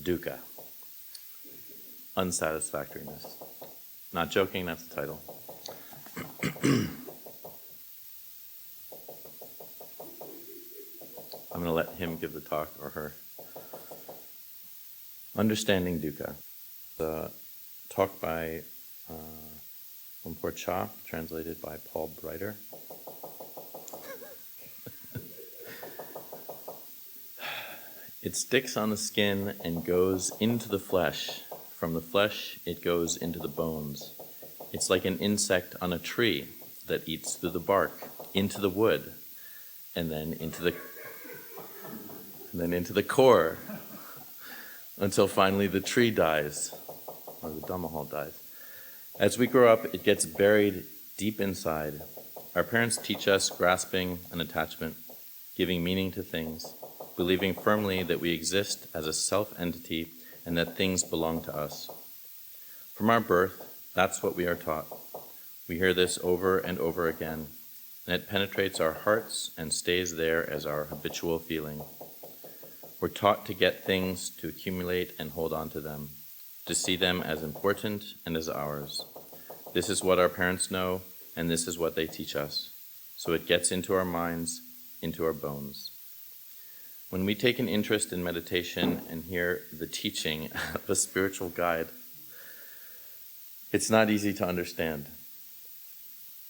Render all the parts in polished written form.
Dukkha, unsatisfactoriness. Not joking, that's the title. I'm going to let him give the talk, or her. Understanding Dukkha. The talk by Ajahn Chah, translated by Paul Breiter. It sticks on the skin and goes into the flesh. From the flesh, it goes into the bones. It's like an insect on a tree that eats through the bark, into the wood, and then into the core, until finally the tree dies, or the Dhammahal dies. As we grow up, it gets buried deep inside. Our parents teach us grasping and attachment, giving meaning to things, believing firmly that we exist as a self-entity and that things belong to us. From our birth, that's what we are taught. We hear this over and over again, and it penetrates our hearts and stays there as our habitual feeling. We're taught to get things, to accumulate and hold on to them, to see them as important and as ours. This is what our parents know, and this is what they teach us. So it gets into our minds, into our bones. When we take an interest in meditation and hear the teaching of a spiritual guide, it's not easy to understand.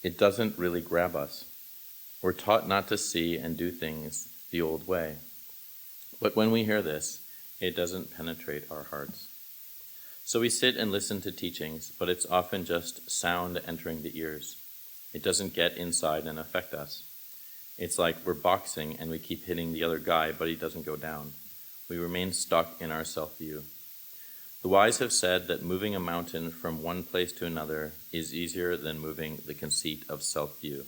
It doesn't really grab us. We're taught not to see and do things the old way. But when we hear this, it doesn't penetrate our hearts. So we sit and listen to teachings, but it's often just sound entering the ears. It doesn't get inside and affect us. It's like we're boxing and we keep hitting the other guy, but he doesn't go down. We remain stuck in our self-view. The wise have said that moving a mountain from one place to another is easier than moving the conceit of self-view,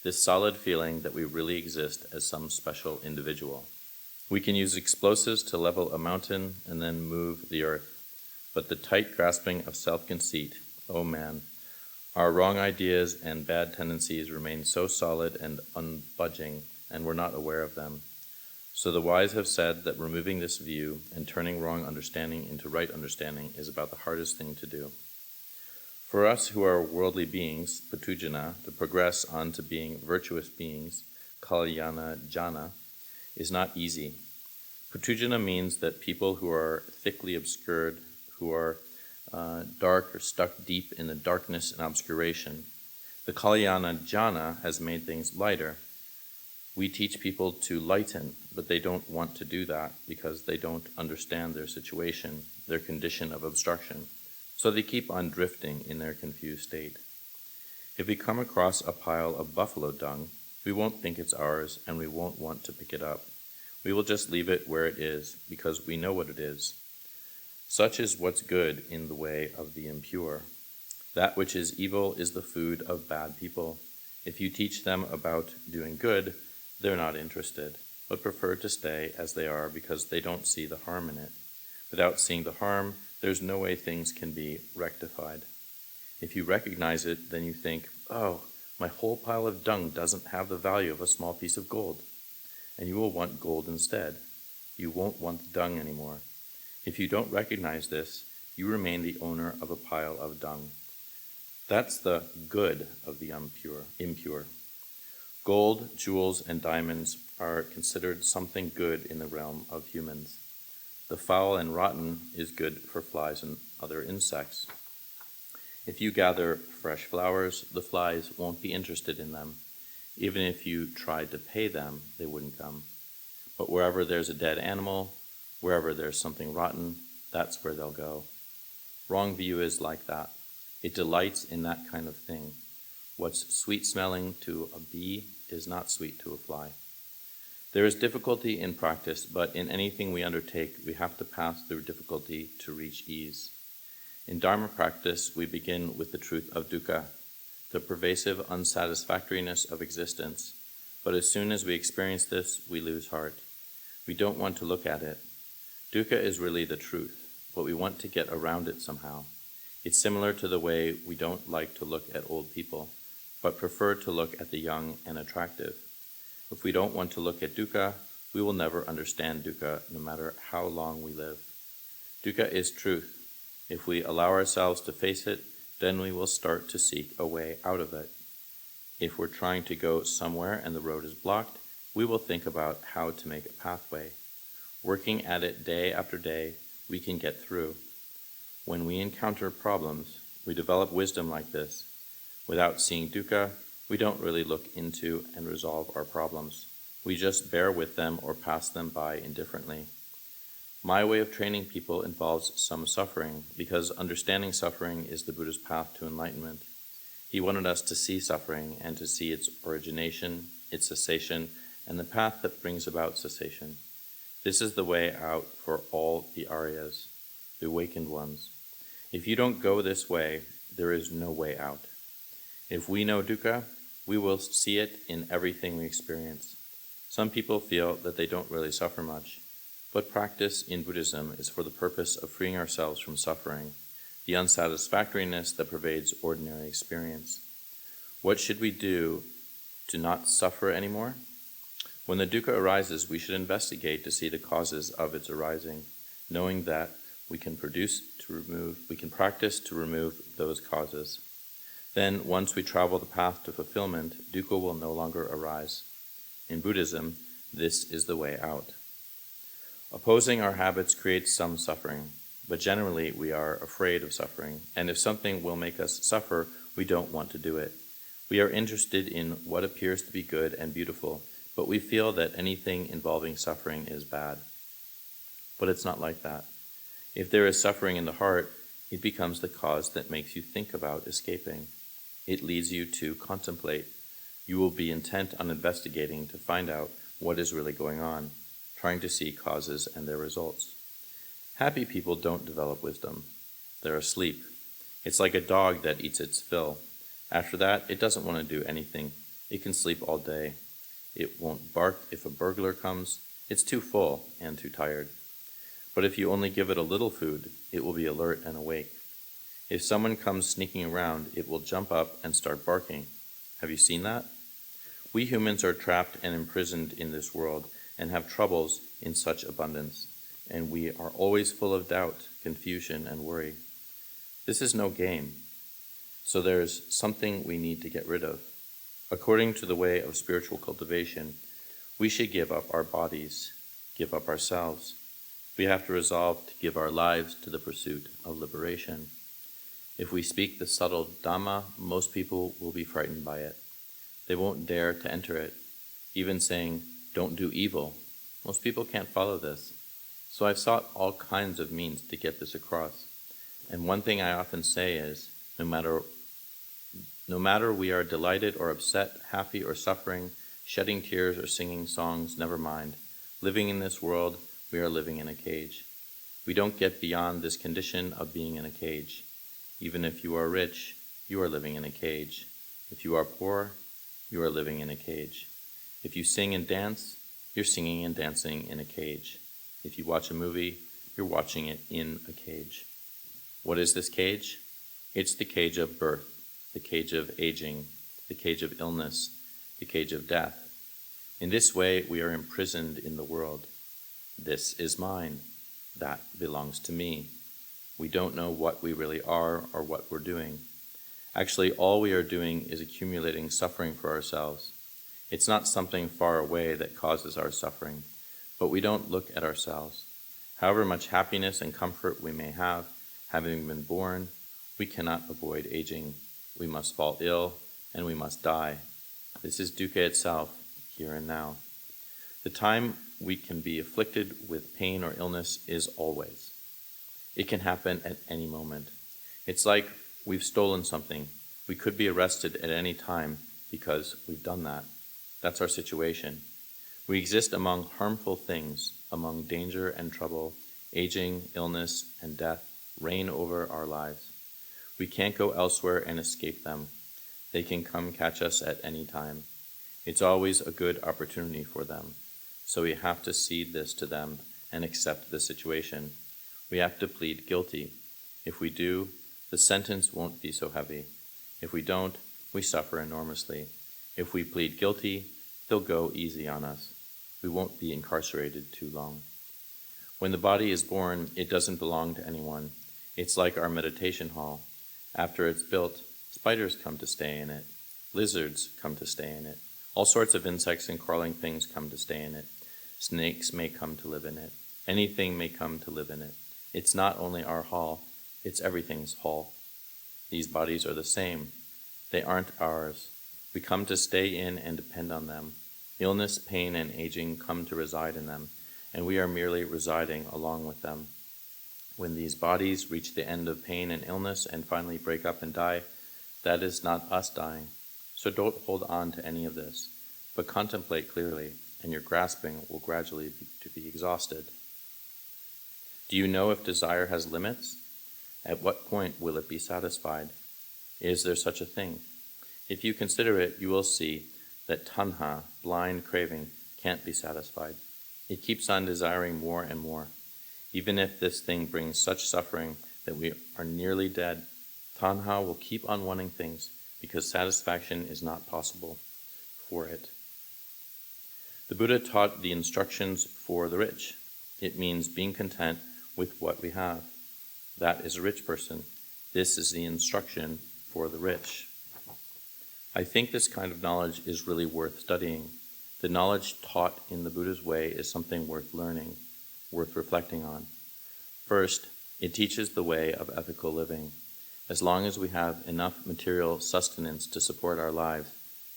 this solid feeling that we really exist as some special individual. We can use explosives to level a mountain and then move the earth, but the tight grasping of self-conceit, oh man, our wrong ideas and bad tendencies remain so solid and unbudging, and we're not aware of them. So the wise have said that removing this view and turning wrong understanding into right understanding is about the hardest thing to do. For us who are worldly beings, patujana, to progress on to being virtuous beings, kalyana jana, is not easy. Patujana means that people who are thickly obscured, who are dark or stuck deep in the darkness and obscuration. The Kalyana Jana has made things lighter. We teach people to lighten, but they don't want to do that because they don't understand their situation, their condition of obstruction. So they keep on drifting in their confused state. If we come across a pile of buffalo dung, we won't think it's ours and we won't want to pick it up. We will just leave it where it is because we know what it is. Such is what's good in the way of the impure. That which is evil is the food of bad people. If you teach them about doing good, they're not interested, but prefer to stay as they are because they don't see the harm in it. Without seeing the harm, there's no way things can be rectified. If you recognize it, then you think, oh, my whole pile of dung doesn't have the value of a small piece of gold. And you will want gold instead. You won't want dung anymore. If you don't recognize this, you remain the owner of a pile of dung. That's the good of the impure. Gold, jewels, and diamonds are considered something good in the realm of humans. The foul and rotten is good for flies and other insects. If you gather fresh flowers, the flies won't be interested in them. Even if you tried to pay them, they wouldn't come. But wherever there's a dead animal, wherever there's something rotten, that's where they'll go. Wrong view is like that. It delights in that kind of thing. What's sweet-smelling to a bee is not sweet to a fly. There is difficulty in practice, but in anything we undertake, we have to pass through difficulty to reach ease. In Dharma practice, we begin with the truth of dukkha, the pervasive unsatisfactoriness of existence. But as soon as we experience this, we lose heart. We don't want to look at it. Dukkha is really the truth, but we want to get around it somehow. It's similar to the way we don't like to look at old people, but prefer to look at the young and attractive. If we don't want to look at dukkha, we will never understand dukkha, no matter how long we live. Dukkha is truth. If we allow ourselves to face it, then we will start to seek a way out of it. If we're trying to go somewhere and the road is blocked, we will think about how to make a pathway. Working at it day after day, we can get through. When we encounter problems, we develop wisdom like this. Without seeing dukkha, we don't really look into and resolve our problems. We just bear with them or pass them by indifferently. My way of training people involves some suffering, because understanding suffering is the Buddha's path to enlightenment. He wanted us to see suffering and to see its origination, its cessation, and the path that brings about cessation. This is the way out for all the Aryas, the awakened ones. If you don't go this way, there is no way out. If we know dukkha, we will see it in everything we experience. Some people feel that they don't really suffer much, but practice in Buddhism is for the purpose of freeing ourselves from suffering, the unsatisfactoriness that pervades ordinary experience. What should we do to not suffer anymore? When the dukkha arises, we should investigate to see the causes of its arising, knowing that we can practice to remove those causes. Then, once we travel the path to fulfillment, dukkha will no longer arise. In Buddhism, this is the way out. Opposing our habits creates some suffering, but generally we are afraid of suffering, and if something will make us suffer, we don't want to do it. We are interested in what appears to be good and beautiful, but we feel that anything involving suffering is bad. But it's not like that. If there is suffering in the heart, it becomes the cause that makes you think about escaping. It leads you to contemplate. You will be intent on investigating to find out what is really going on, trying to see causes and their results. Happy people don't develop wisdom. They're asleep. It's like a dog that eats its fill. After that, it doesn't want to do anything. It can sleep all day. It won't bark if a burglar comes. It's too full and too tired. But if you only give it a little food, it will be alert and awake. If someone comes sneaking around, it will jump up and start barking. Have you seen that? We humans are trapped and imprisoned in this world and have troubles in such abundance, and we are always full of doubt, confusion, and worry. This is no game, so there's something we need to get rid of. According to the way of spiritual cultivation, we should give up our bodies, give up ourselves. We have to resolve to give our lives to the pursuit of liberation. If we speak the subtle Dhamma, most people will be frightened by it. They won't dare to enter it. Even saying, "Don't do evil," most people can't follow this. So I've sought all kinds of means to get this across. And one thing I often say is, no matter we are delighted or upset, happy or suffering, shedding tears or singing songs, never mind. Living in this world, we are living in a cage. We don't get beyond this condition of being in a cage. Even if you are rich, you are living in a cage. If you are poor, you are living in a cage. If you sing and dance, you're singing and dancing in a cage. If you watch a movie, you're watching it in a cage. What is this cage? It's the cage of birth, the cage of aging, the cage of illness, the cage of death. In this way, we are imprisoned in the world. This is mine. That belongs to me. We don't know what we really are or what we're doing. Actually, all we are doing is accumulating suffering for ourselves. It's not something far away that causes our suffering, but we don't look at ourselves. However much happiness and comfort we may have, having been born, we cannot avoid aging. We must fall ill, and we must die. This is dukkha itself, here and now. The time we can be afflicted with pain or illness is always. It can happen at any moment. It's like we've stolen something. We could be arrested at any time because we've done that. That's our situation. We exist among harmful things, among danger and trouble, aging, illness, and death reign over our lives. We can't go elsewhere and escape them. They can come catch us at any time. It's always a good opportunity for them. So we have to cede this to them and accept the situation. We have to plead guilty. If we do, the sentence won't be so heavy. If we don't, we suffer enormously. If we plead guilty, they'll go easy on us. We won't be incarcerated too long. When the body is born, it doesn't belong to anyone. It's like our meditation hall. After it's built, spiders come to stay in it. Lizards come to stay in it. All sorts of insects and crawling things come to stay in it. Snakes may come to live in it. Anything may come to live in it. It's not only our hall, it's everything's hall. These bodies are the same. They aren't ours. We come to stay in and depend on them. Illness, pain, and aging come to reside in them, and we are merely residing along with them. When these bodies reach the end of pain and illness and finally break up and die, that is not us dying. So don't hold on to any of this, but contemplate clearly, and your grasping will gradually be exhausted. Do you know if desire has limits? At what point will it be satisfied? Is there such a thing? If you consider it, you will see that tanha, blind craving, can't be satisfied. It keeps on desiring more and more. Even if this thing brings such suffering that we are nearly dead, tanha will keep on wanting things because satisfaction is not possible for it. The Buddha taught the instructions for the rich. It means being content with what we have. That is a rich person. This is the instruction for the rich. I think this kind of knowledge is really worth studying. The knowledge taught in the Buddha's way is something worth learning, worth reflecting on. First, it teaches the way of ethical living. As long as we have enough material sustenance to support our lives,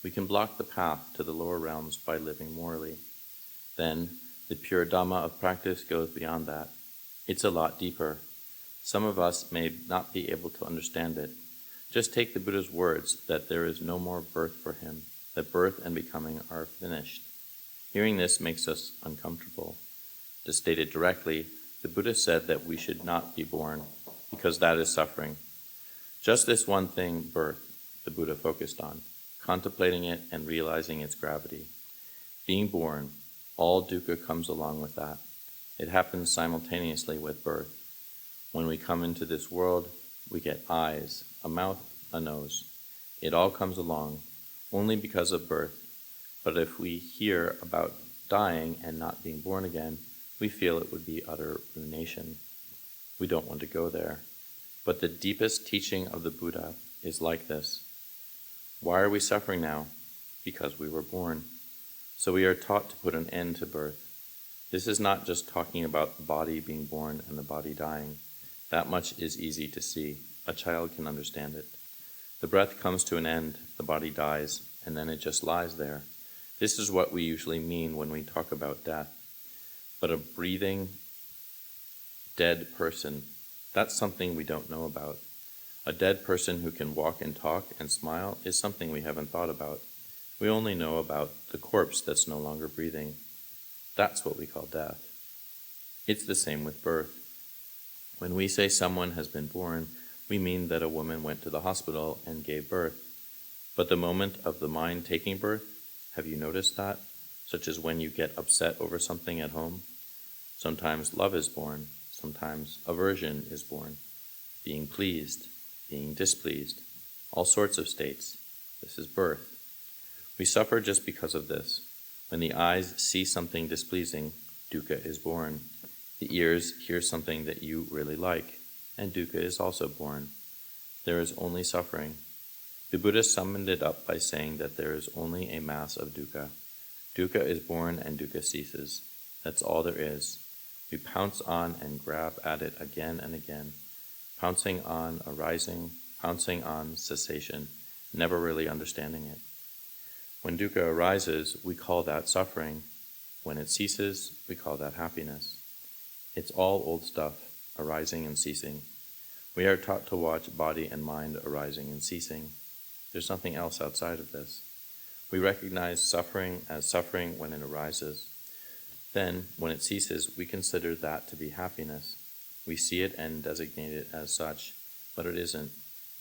we can block the path to the lower realms by living morally. Then, the pure Dhamma of practice goes beyond that. It's a lot deeper. Some of us may not be able to understand it. Just take the Buddha's words that there is no more birth for him, that birth and becoming are finished. Hearing this makes us uncomfortable. To state it directly, the Buddha said that we should not be born, because that is suffering. Just this one thing, birth, the Buddha focused on, contemplating it and realizing its gravity. Being born, all dukkha comes along with that. It happens simultaneously with birth. When we come into this world, we get eyes, a mouth, a nose. It all comes along, only because of birth. But if we hear about dying and not being born again, we feel it would be utter ruination. We don't want to go there. But the deepest teaching of the Buddha is like this. Why are we suffering now? Because we were born. So we are taught to put an end to birth. This is not just talking about the body being born and the body dying. That much is easy to see. A child can understand it. The breath comes to an end, the body dies, and then it just lies there. This is what we usually mean when we talk about death. But a breathing, dead person, that's something we don't know about. A dead person who can walk and talk and smile is something we haven't thought about. We only know about the corpse that's no longer breathing. That's what we call death. It's the same with birth. When we say someone has been born, we mean that a woman went to the hospital and gave birth. But the moment of the mind taking birth, have you noticed that? Such as when you get upset over something at home. Sometimes love is born. Sometimes aversion is born. Being pleased, being displeased, all sorts of states. This is birth. We suffer just because of this. When the eyes see something displeasing, dukkha is born. The ears hear something that you really like, and dukkha is also born. There is only suffering. The Buddha summed it up by saying that there is only a mass of dukkha. Dukkha is born and dukkha ceases. That's all there is. We pounce on and grab at it again and again, pouncing on arising, pouncing on cessation, never really understanding it. When dukkha arises, we call that suffering. When it ceases, we call that happiness. It's all old stuff, arising and ceasing. We are taught to watch body and mind arising and ceasing. There's nothing else outside of this. We recognize suffering as suffering when it arises. Then, when it ceases, we consider that to be happiness. We see it and designate it as such, but it isn't.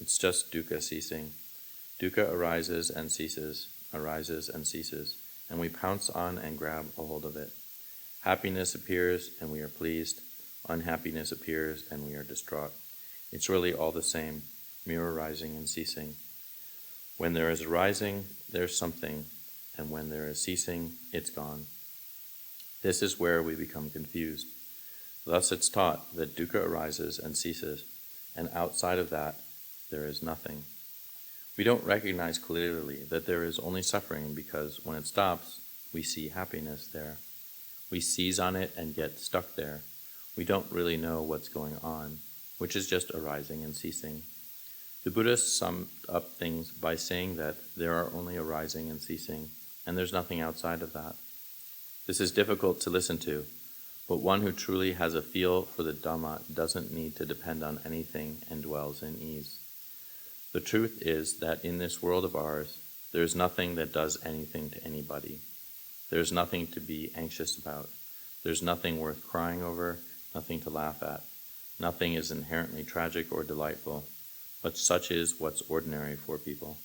It's just dukkha ceasing. Dukkha arises and ceases, and we pounce on and grab a hold of it. Happiness appears and we are pleased. Unhappiness appears and we are distraught. It's really all the same, mere arising and ceasing. When there is arising, there's something, and when there is ceasing, it's gone. This is where we become confused. Thus it's taught that dukkha arises and ceases, and outside of that, there is nothing. We don't recognize clearly that there is only suffering because when it stops, we see happiness there. We seize on it and get stuck there. We don't really know what's going on, which is just arising and ceasing. The Buddhists summed up things by saying that there are only arising and ceasing, and there's nothing outside of that. This is difficult to listen to, but one who truly has a feel for the Dhamma doesn't need to depend on anything and dwells in ease. The truth is that in this world of ours, there is nothing that does anything to anybody. There is nothing to be anxious about. There's nothing worth crying over, nothing to laugh at. Nothing is inherently tragic or delightful, but such is what's ordinary for people.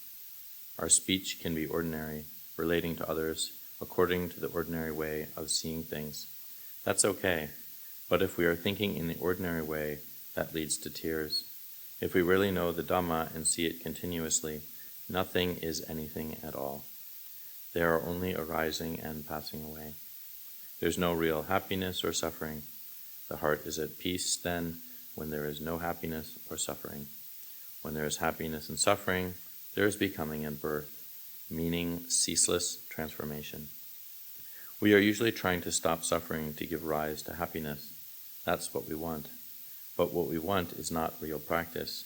Our speech can be ordinary, relating to others according to the ordinary way of seeing things. That's okay, but if we are thinking in the ordinary way, that leads to tears. If we really know the Dhamma and see it continuously, nothing is anything at all. They are only arising and passing away. There's no real happiness or suffering. The heart is at peace then when there is no happiness or suffering. When there is happiness and suffering, there is becoming and birth, meaning ceaseless transformation. We are usually trying to stop suffering to give rise to happiness. That's what we want. But what we want is not real practice.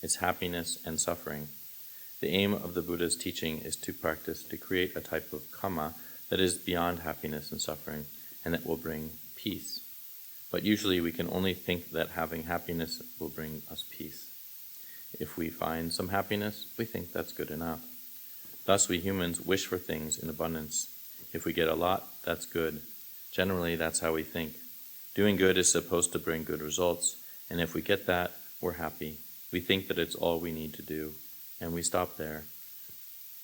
It's happiness and suffering. The aim of the Buddha's teaching is to practice to create a type of karma that is beyond happiness and suffering, and that will bring peace. But usually we can only think that having happiness will bring us peace. If we find some happiness, we think that's good enough. Thus we humans wish for things in abundance. If we get a lot, that's good. Generally, that's how we think. Doing good is supposed to bring good results, and if we get that, we're happy. We think that it's all we need to do, and we stop there.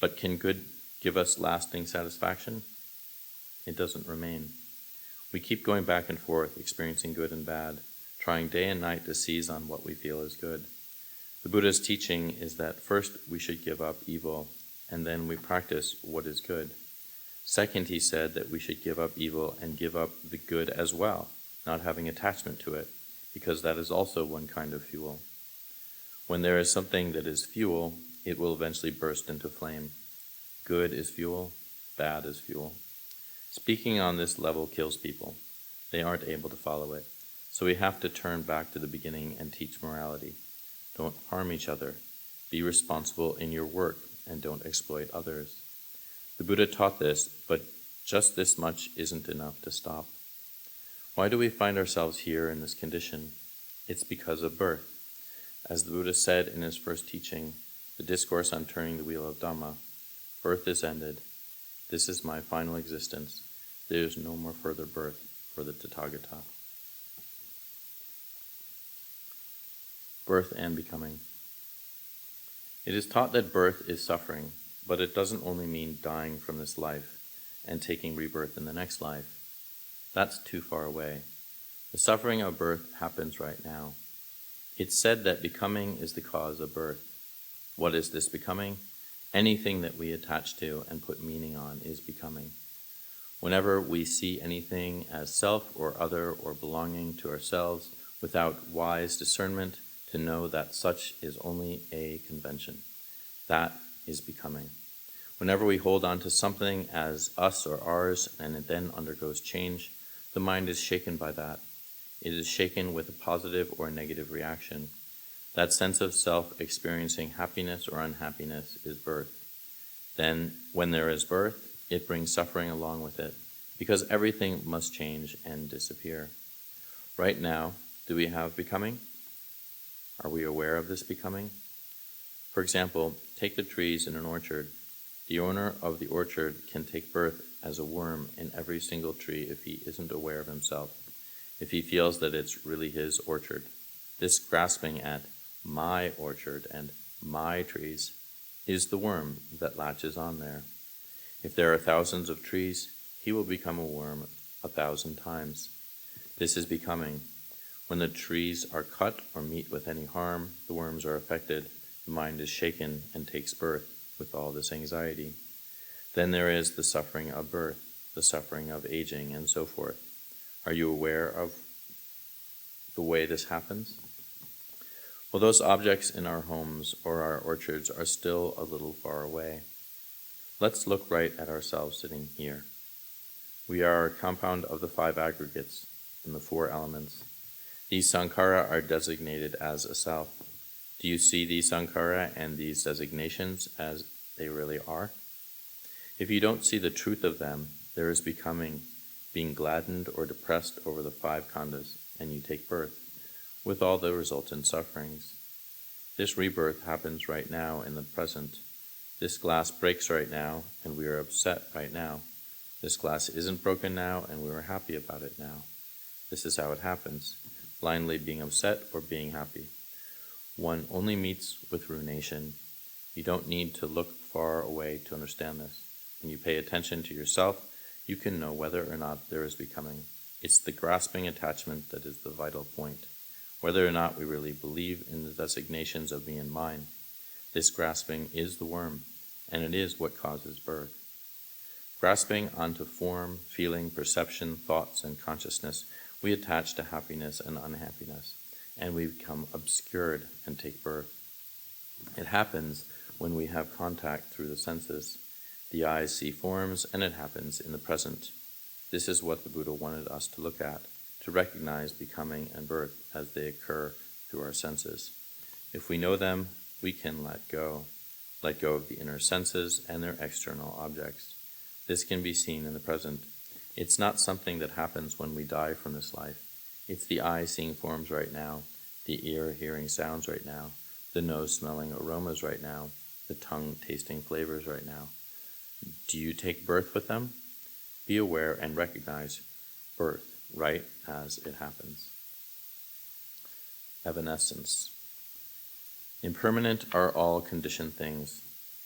But can good give us lasting satisfaction? It doesn't remain. We keep going back and forth, experiencing good and bad, trying day and night to seize on what we feel is good. The Buddha's teaching is that first we should give up evil, and then we practice what is good. Second, he said that we should give up evil and give up the good as well, not having attachment to it, because that is also one kind of fuel. When there is something that is fuel, it will eventually burst into flame. Good is fuel, bad is fuel. Speaking on this level kills people. They aren't able to follow it. So we have to turn back to the beginning and teach morality. Don't harm each other. Be responsible in your work and don't exploit others. The Buddha taught this, but just this much isn't enough to stop. Why do we find ourselves here in this condition? It's because of birth. As the Buddha said in his first teaching, the discourse on turning the wheel of Dhamma, birth is ended. This is my final existence. There is no more further birth for the Tathagata. Birth and becoming. It is taught that birth is suffering, but it doesn't only mean dying from this life and taking rebirth in the next life. That's too far away. The suffering of birth happens right now. It's said that becoming is the cause of birth. What is this becoming? Anything that we attach to and put meaning on is becoming. Whenever we see anything as self or other or belonging to ourselves without wise discernment to know that such is only a convention, that is becoming. Whenever we hold on to something as us or ours and it then undergoes change, the mind is shaken by that. It is shaken with a positive or a negative reaction. That sense of self experiencing happiness or unhappiness is birth. Then, when there is birth, it brings suffering along with it, because everything must change and disappear. Right now, do we have becoming? Are we aware of this becoming? For example, take the trees in an orchard. The owner of the orchard can take birth as a worm in every single tree if he isn't aware of himself, if he feels that it's really his orchard. This grasping at my orchard and my trees is the worm that latches on there. If there are thousands of trees, he will become a worm 1,000 times. This is becoming. When the trees are cut or meet with any harm, the worms are affected, the mind is shaken and takes birth with all this anxiety. Then there is the suffering of birth, the suffering of aging, and so forth. Are you aware of the way this happens? Well, those objects in our homes or our orchards are still a little far away. Let's look right at ourselves sitting here. We are a compound of the 5 aggregates and the 4 elements. These sankhara are designated as a self. Do you see these sankhara and these designations as they really are? If you don't see the truth of them, there is becoming, being gladdened or depressed over the 5 khandhas, and you take birth, with all the resultant sufferings. This rebirth happens right now in the present. This glass breaks right now, and we are upset right now. This glass isn't broken now, and we are happy about it now. This is how it happens, blindly being upset or being happy. One only meets with ruination. You don't need to look far away to understand this. When you pay attention to yourself, you can know whether or not there is becoming. It's the grasping attachment that is the vital point, whether or not we really believe in the designations of me and mine. This grasping is the worm, and it is what causes birth. Grasping onto form, feeling, perception, thoughts, and consciousness, we attach to happiness and unhappiness, and we become obscured and take birth. It happens when we have contact through the senses. The eyes see forms, and it happens in the present. This is what the Buddha wanted us to look at, to recognize becoming and birth as they occur through our senses. If we know them, we can let go of the inner senses and their external objects. This can be seen in the present. It's not something that happens when we die from this life. It's the eye seeing forms right now, the ear hearing sounds right now, the nose smelling aromas right now, the tongue tasting flavors right now. Do you take birth with them? Be aware and recognize birth right as it happens. Evanescence. Impermanent are all conditioned things.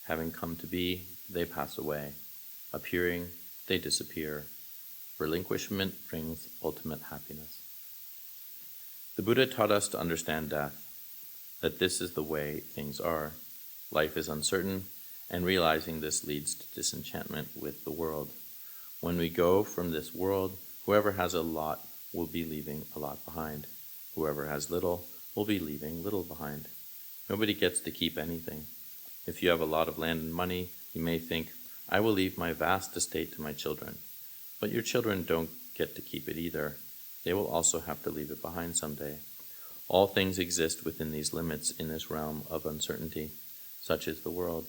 Having come to be, they pass away. Appearing, they disappear. Relinquishment brings ultimate happiness. The Buddha taught us to understand death, that this is the way things are. Life is uncertain, and realizing this leads to disenchantment with the world. When we go from this world, whoever has a lot will be leaving a lot behind. Whoever has little will be leaving little behind. Nobody gets to keep anything. If you have a lot of land and money, you may think, I will leave my vast estate to my children. But your children don't get to keep it either. They will also have to leave it behind someday. All things exist within these limits in this realm of uncertainty. Such is the world.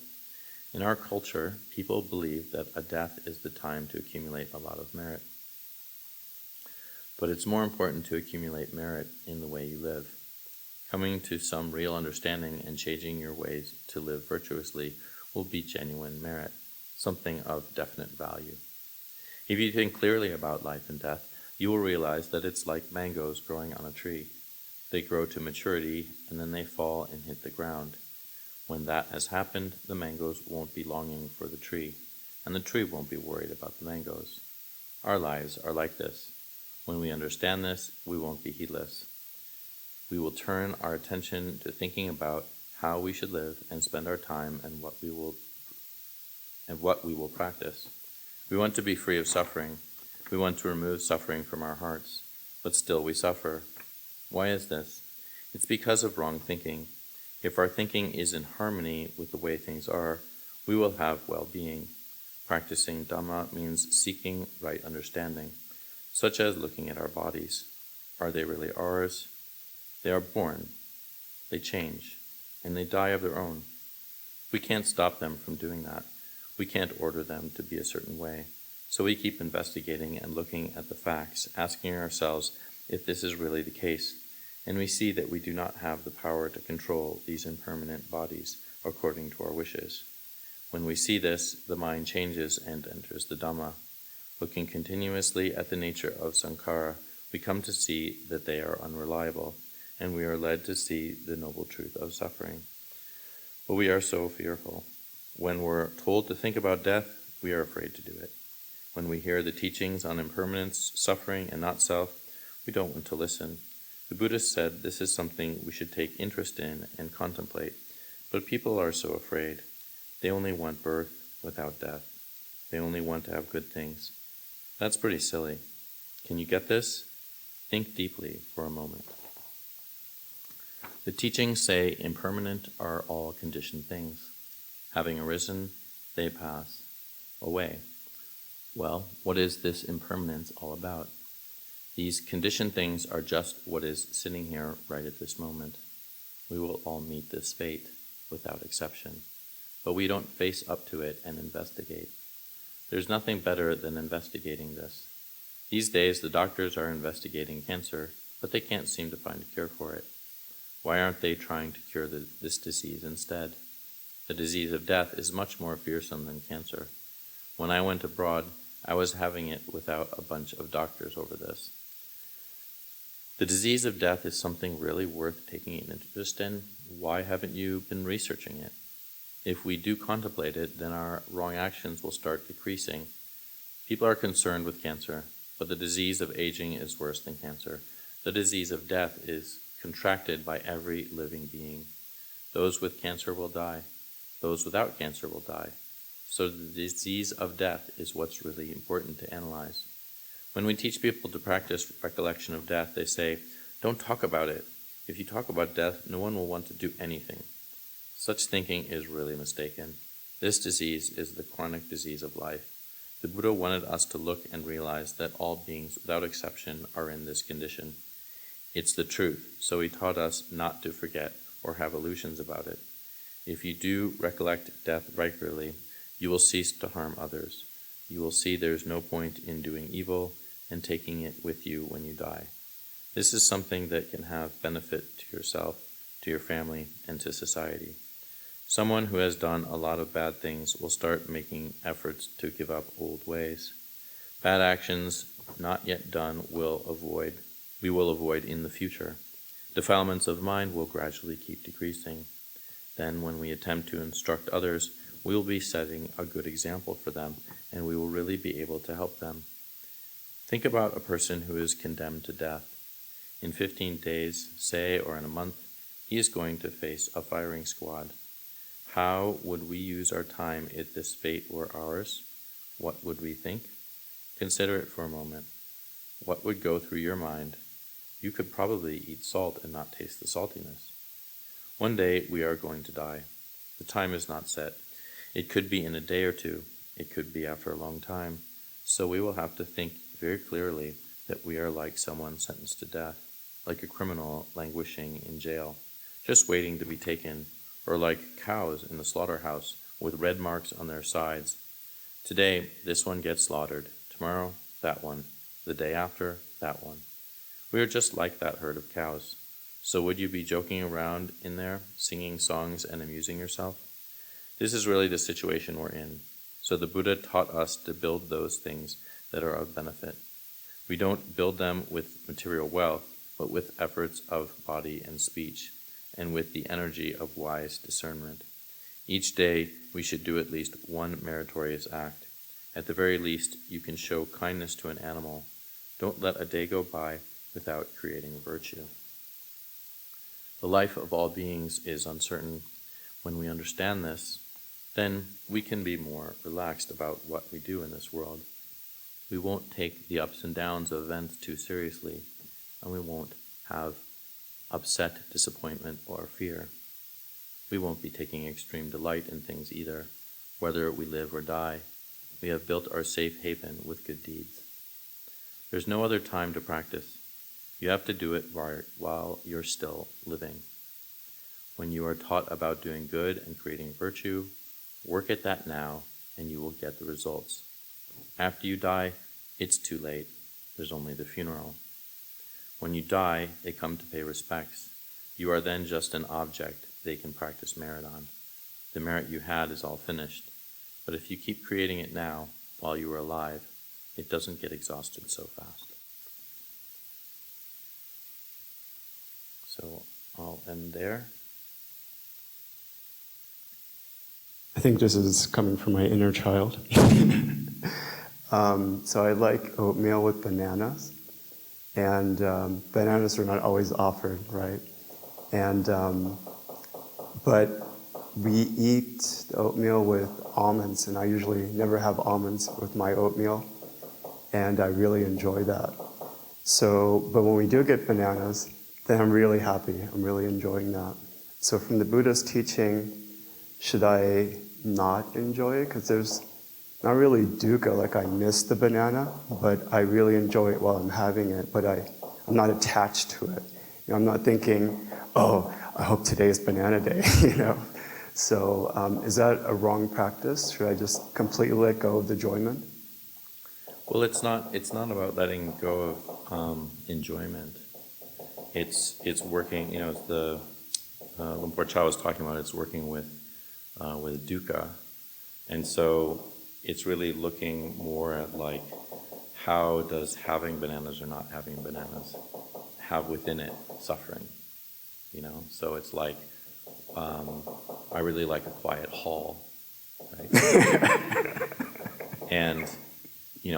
In our culture, people believe that a death is the time to accumulate a lot of merit. But it's more important to accumulate merit in the way you live. Coming to some real understanding and changing your ways to live virtuously will be genuine merit, something of definite value. If you think clearly about life and death, you will realize that it's like mangoes growing on a tree. They grow to maturity, and then they fall and hit the ground. When that has happened, the mangoes won't be longing for the tree, and the tree won't be worried about the mangoes. Our lives are like this. When we understand this, we won't be heedless. We will turn our attention to thinking about how we should live and spend our time and what we will practice. We want to be free of suffering. We want to remove suffering from our hearts, but still we suffer. Why is this? It's because of wrong thinking. If our thinking is in harmony with the way things are, we will have well-being. Practicing Dhamma means seeking right understanding, such as looking at our bodies. Are they really ours? They are born, they change, and they die of their own. We can't stop them from doing that. We can't order them to be a certain way. So we keep investigating and looking at the facts, asking ourselves if this is really the case. And we see that we do not have the power to control these impermanent bodies according to our wishes. When we see this, the mind changes and enters the Dhamma. Looking continuously at the nature of sankhara, we come to see that they are unreliable, and we are led to see the noble truth of suffering. But we are so fearful. When we're told to think about death, we are afraid to do it. When we hear the teachings on impermanence, suffering, and not self, we don't want to listen. The Buddhist said this is something we should take interest in and contemplate, but people are so afraid. They only want birth without death. They only want to have good things. That's pretty silly. Can you get this? Think deeply for a moment. The teachings say impermanent are all conditioned things. Having arisen, they pass away. Well, what is this impermanence all about? These conditioned things are just what is sitting here right at this moment. We will all meet this fate without exception, but we don't face up to it and investigate. There's nothing better than investigating this. These days, the doctors are investigating cancer, but they can't seem to find a cure for it. Why aren't they trying to cure this disease instead? The disease of death is much more fearsome than cancer. When I went abroad, I was having it without a bunch of doctors over this. The disease of death is something really worth taking an interest in. Why haven't you been researching it? If we do contemplate it, then our wrong actions will start decreasing. People are concerned with cancer, but the disease of aging is worse than cancer. The disease of death is contracted by every living being. Those with cancer will die. Those without cancer will die. So the disease of death is what's really important to analyze. When we teach people to practice recollection of death, they say, don't talk about it. If you talk about death, no one will want to do anything. Such thinking is really mistaken. This disease is the chronic disease of life. The Buddha wanted us to look and realize that all beings, without exception, are in this condition. It's the truth, so he taught us not to forget or have illusions about it. If you do recollect death regularly, you will cease to harm others. You will see there is no point in doing evil and taking it with you when you die. This is something that can have benefit to yourself, to your family, and to society. Someone who has done a lot of bad things will start making efforts to give up old ways. Bad actions not yet done we will avoid in the future. Defilements of mind will gradually keep decreasing. Then when we attempt to instruct others, we will be setting a good example for them, and we will really be able to help them. Think about a person who is condemned to death. In 15 days, say, or in a month, he is going to face a firing squad. How would we use our time if this fate were ours? What would we think? Consider it for a moment. What would go through your mind? You could probably eat salt and not taste the saltiness. One day we are going to die. The time is not set. It could be in a day or two. It could be after a long time. So we will have to think very clearly that we are like someone sentenced to death, like a criminal languishing in jail, just waiting to be taken, or like cows in the slaughterhouse with red marks on their sides. Today, this one gets slaughtered. Tomorrow, that one. The day after, that one. We are just like that herd of cows. So would you be joking around in there, singing songs and amusing yourself? This is really the situation we're in. So the Buddha taught us to build those things that are of benefit. We don't build them with material wealth, but with efforts of body and speech, and with the energy of wise discernment. Each day, we should do at least one meritorious act. At the very least, you can show kindness to an animal. Don't let a day go by without creating virtue. The life of all beings is uncertain. When we understand this, then we can be more relaxed about what we do in this world. We won't take the ups and downs of events too seriously, and we won't have upset, disappointment, or fear. We won't be taking extreme delight in things either, whether we live or die. We have built our safe haven with good deeds. There's no other time to practice. You have to do it while you're still living. When you are taught about doing good and creating virtue, work at that now, and you will get the results. After you die, it's too late. There's only the funeral. When you die, they come to pay respects. You are then just an object they can practice merit on. The merit you had is all finished. But if you keep creating it now, while you are alive, it doesn't get exhausted so fast. So I'll end there. I think this is coming from my inner child. So I like oatmeal with bananas, and bananas are not always offered, right? And but we eat the oatmeal with almonds, and I usually never have almonds with my oatmeal, and I really enjoy that. So, but when we do get bananas, then I'm really happy. I'm really enjoying that. So from the Buddha's teaching, should I not enjoy it? Because there's not really dukkha, like I miss the banana, but I really enjoy it while I'm having it, but I'm not attached to it. I'm not thinking, oh, I hope today is banana day, So is that a wrong practice? Should I just completely let go of the enjoyment? Well, it's not about letting go of enjoyment. It's working, as the Luang Por Chah was talking about, it's working with dukkha. And so it's really looking more at like, how does having bananas or not having bananas have within it suffering? So it's like, I really like a quiet hall, right? And,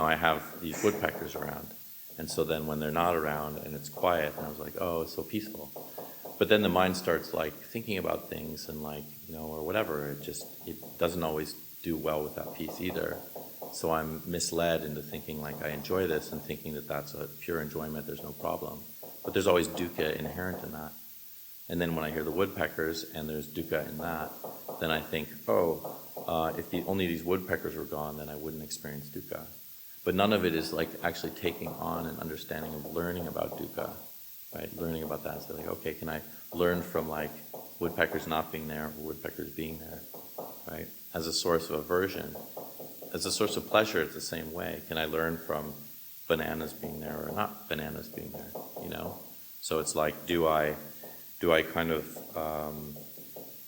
I have these woodpeckers around. And so then when they're not around and it's quiet, and I was like, oh, it's so peaceful. But then the mind starts like thinking about things and like, or whatever. It doesn't always do well with that peace either. So I'm misled into thinking like I enjoy this and thinking that that's a pure enjoyment, there's no problem. But there's always dukkha inherent in that. And then when I hear the woodpeckers and there's dukkha in that, then I think, if only these woodpeckers were gone, then I wouldn't experience dukkha. But none of it is like actually taking on an understanding of learning about dukkha, right? Learning about that and say like, okay, can I learn from like woodpeckers not being there or woodpeckers being there, right? As a source of aversion. As a source of pleasure, it's the same way. Can I learn from bananas being there or not bananas being there, So it's like, do I kind of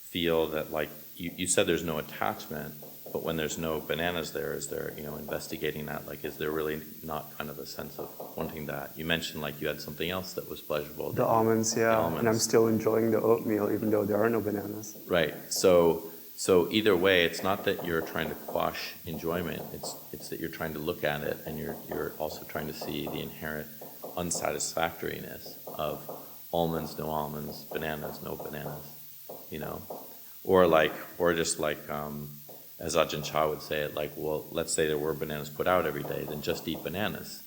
feel that like, you said there's no attachment, but when there's no bananas there, is there, investigating that, like, is there really not kind of a sense of wanting that? You mentioned like you had something else that was pleasurable. The almonds, yeah. The almonds. And I'm still enjoying the oatmeal even though there are no bananas. Right. So either way, it's not that you're trying to quash enjoyment, it's that you're trying to look at it and you're also trying to see the inherent unsatisfactoriness of almonds, no almonds, bananas, no bananas, Or just like, as Ajahn Chah would say it, like, well, let's say there were bananas put out every day, then just eat bananas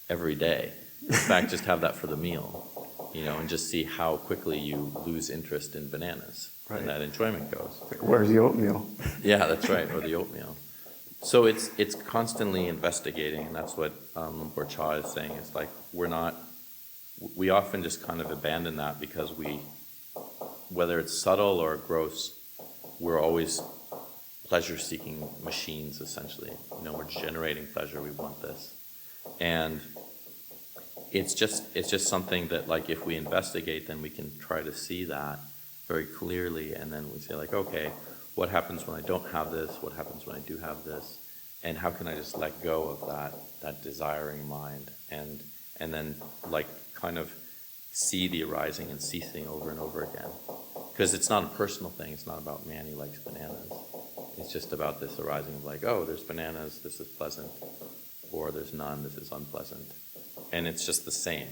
every day. In fact, just have that for the meal, and just see how quickly you lose interest in bananas. Right. And that enjoyment goes. Where's the oatmeal? Yeah, that's right, or the oatmeal. So it's constantly investigating, and that's what Luang Por Chah is saying. It's like we often just kind of abandon that because whether it's subtle or gross, we're always pleasure-seeking machines, essentially. We're generating pleasure, we want this. And it's just something that, like, if we investigate, then we can try to see that very clearly, and then we say, like, okay, what happens when I don't have this? What happens when I do have this? And how can I just let go of that desiring mind, and then, like, kind of see the arising and ceasing over and over again? Because it's not a personal thing. It's not about Manny likes bananas. It's just about this arising of like, oh, there's bananas, this is pleasant, or there's none, this is unpleasant. And it's just the same.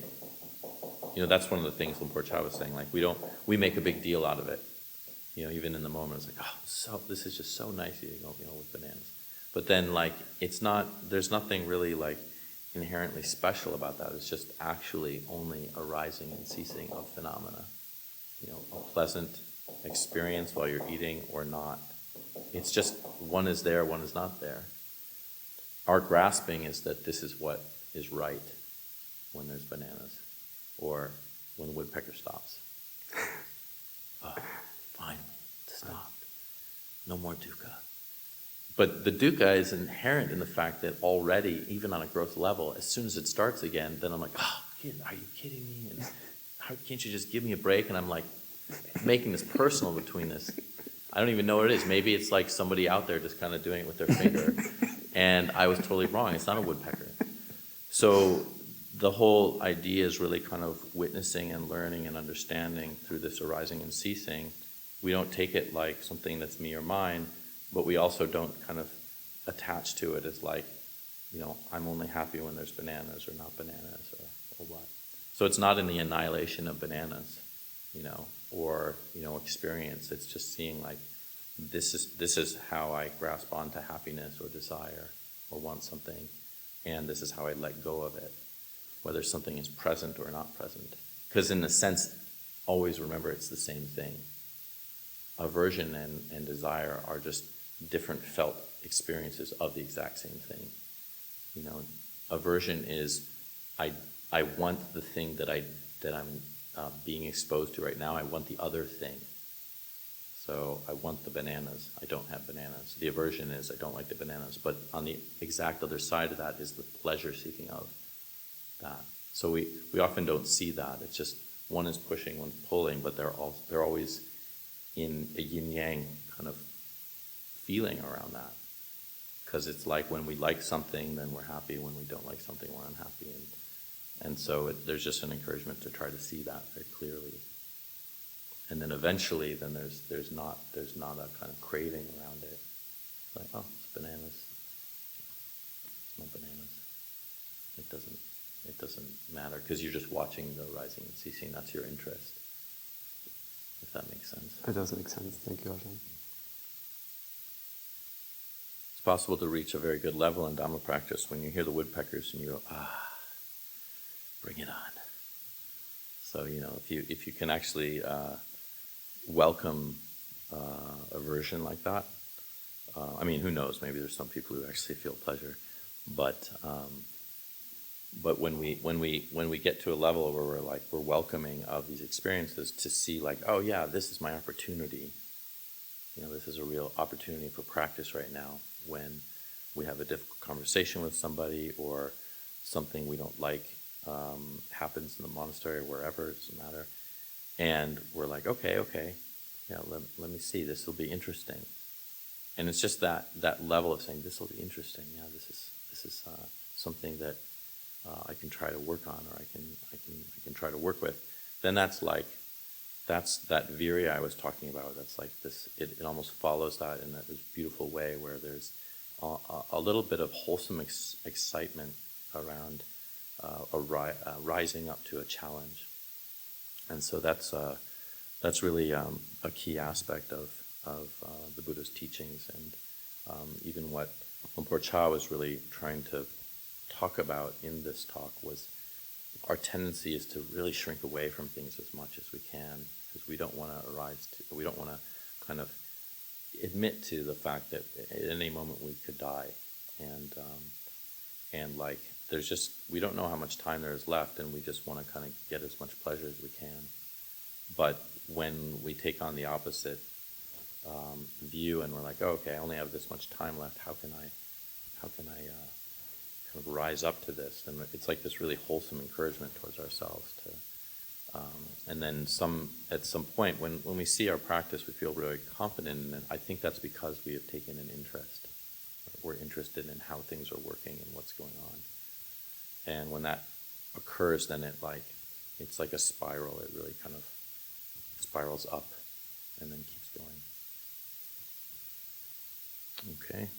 That's one of the things Luang Por Chah was saying. Like, we make a big deal out of it. Even in the moment, it's like, oh, this is just so nice eating oatmeal with bananas. But then, like, there's nothing really, like, inherently special about that. It's just actually only arising and ceasing of phenomena. A pleasant experience while you're eating or not. It's just one is there, one is not there. Our grasping is that this is what is right when there's bananas or when the woodpecker stops. Oh, finally, it stopped. No more dukkha. But the dukkha is inherent in the fact that already, even on a growth level, as soon as it starts again, then I'm like, are you kidding me? And how can't you just give me a break? And I'm like making this personal between this. I don't even know what it is. Maybe it's like somebody out there just kind of doing it with their finger. And I was totally wrong. It's not a woodpecker. So the whole idea is really kind of witnessing and learning and understanding through this arising and ceasing. We don't take it like something that's me or mine, but we also don't kind of attach to it as like, I'm only happy when there's bananas or not bananas or what. So it's not in the annihilation of bananas, or experience. It's just seeing like, this is how I grasp onto happiness or desire or want something, and this is how I let go of it. whether something is present or not present. Because in a sense, always remember it's the same thing. Aversion and desire are just different felt experiences of the exact same thing. You know, aversion is I want the thing that I'm being exposed to right now. I want the other thing. So I want the bananas. I don't have bananas. The aversion is I don't like the bananas. But on the exact other side of that is the pleasure seeking of that. So we often don't see that. It's just one is pushing, one's pulling, but they're always in a yin-yang kind of feeling around that. Because it's like when we like something, then we're happy. When we don't like something, we're unhappy. And so there's just an encouragement to try to see that very clearly. And then eventually, then there's not a kind of craving around it. Like, oh, it's bananas. It's no bananas. It doesn't matter because you're just watching the rising and ceasing. That's your interest. If that makes sense. It does make sense. Thank you, Ajahn. It's possible to reach a very good level in Dhamma practice when you hear the woodpeckers and you go, bring it on. So, you know, if you can actually welcome aversion like that, I mean, who knows? Maybe there's some people who actually feel pleasure, but when we get to a level where we're welcoming of these experiences to see like, oh yeah, this is my opportunity. You know, this is a real opportunity for practice right now when we have a difficult conversation with somebody or something we don't like happens in the monastery or wherever, it doesn't matter. And we're like, okay, yeah, let me see, this will be interesting. And it's just that level of saying, this will be interesting. Yeah, this is something that I can try to work on, or I can try to work with. Then that's that virya I was talking about. That's like this. It almost follows that in this beautiful way where there's a little bit of wholesome excitement around rising up to a challenge. And so that's really a key aspect of the Buddha's teachings, and even what Lumpur Cha was really trying to talk about in this talk was our tendency is to really shrink away from things as much as we can because we don't want to kind of admit to the fact that at any moment we could die, and like there's just, we don't know how much time there is left, and we just want to kind of get as much pleasure as we can. But when we take on the opposite view and we're like, oh, okay, I only have this much time left, how can I kind of rise up to this? And it's like this really wholesome encouragement towards ourselves to, and then at some point when we see our practice, we feel really confident in it. I think that's because we have taken an interest. We're interested in how things are working and what's going on. And when that occurs, then it's like a spiral. It really kind of spirals up and then keeps going. Okay.